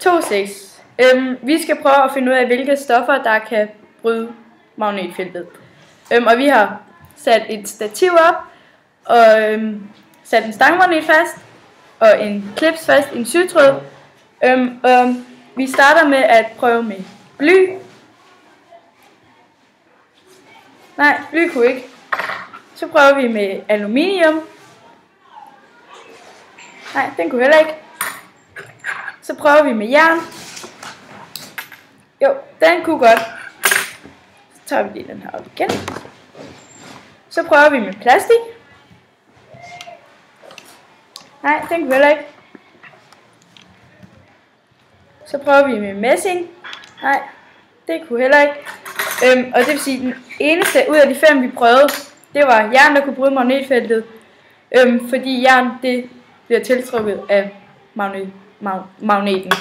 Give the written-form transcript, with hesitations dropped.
2.6. Vi skal prøve at finde ud af, hvilke stoffer, der kan bryde magnetfeltet. Og vi har sat et stativ op, og sat en stangmagnet fast, og en klips fast i en sytråd. Vi starter med at prøve med bly. Nej, bly kunne ikke. Så prøver vi med aluminium. Nej, den kunne heller ikke. Så prøver vi med jern. Jo, den kunne godt. Så tager vi lige den her op igen. Så prøver vi med plastik. Nej, den kunne heller ikke. Så prøver vi med messing. Nej, det kunne heller ikke. Og det vil sige, at den eneste ud af de 5 vi prøvede, det var jern, der kunne bryde magnetfeltet. Fordi jern, det bliver tiltrukket af magneten.